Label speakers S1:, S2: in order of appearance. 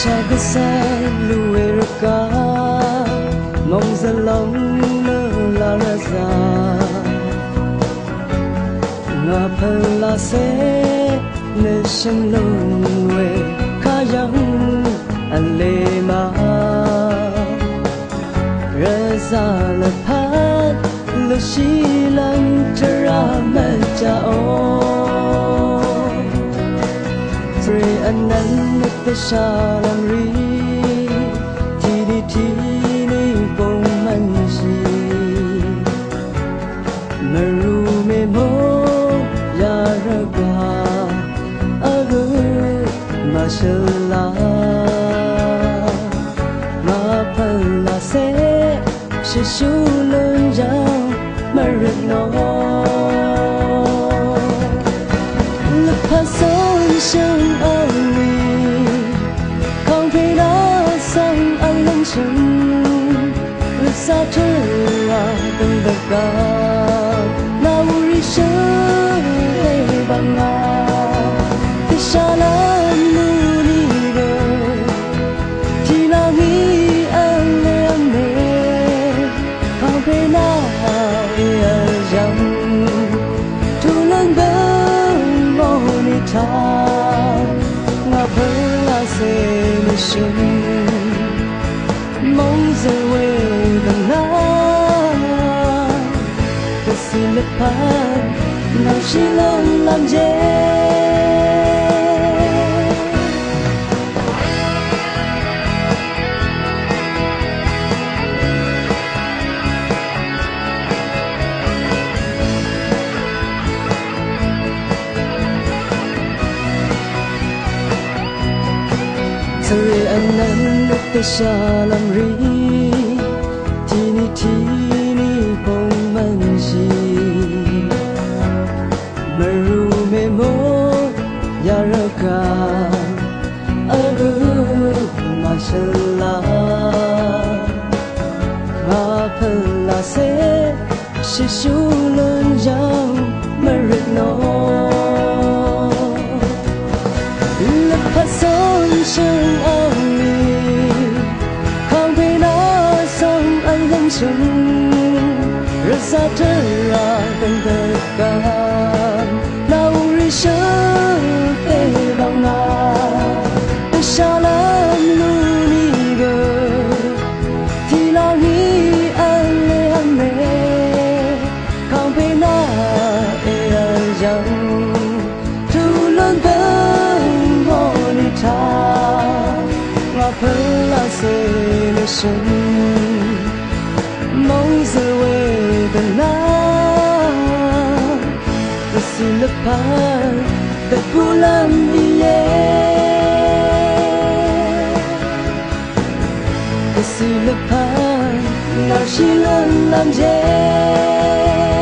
S1: cha cứ sai lùi ra cả mong giờ lòng nỡ là ra già ngà phơi là sẽ nơi sân lông về khá vắng anh lê mà ra già là phát là chỉ lăng cho ra mà chào rồi anh nắng tới xa làm ri thì đi bông man gì mà ru mê mô ya ra qua agu mà sợ la mà phần là sẽ su lớn giang mà rực nó lập hạ sóng sương ơi không thể đã sang anh lưng chừng rực xa trời từng đợt cả nào uri sơ hay bằng ngà thì xa lắm nu đi đời thì là nghĩ anh em mê không thể nào ở rằng thu lớn bớn mô ni ta ngà bớn là sẽ nơi sân mong giờ quê gần na tôi xin lấp phát nào chỉ lớn làm dễ rồi anh nắng nước tới xa làm ri thì ni bông man gì mà ru mê mô ya ra cả mà sợ la mà phần là sẽ su lớn giang mà rực nó lập hạ sóng sương ơi không thể nào sang anh lưng chừng rực xa trời từng tất cả nào uri sơ tê bằng ngà tôi xa lắm lu ni gờ thì là nghĩ anh lê anh mê không thể nào e rằng thu lớn bớn mô ni ta ngà phơi là sẽ nơi sân mong giờ quê gần na tôi xin lấp phát tại phù lâm đi tôi xin lấp phát nào chỉ lớn làm dễ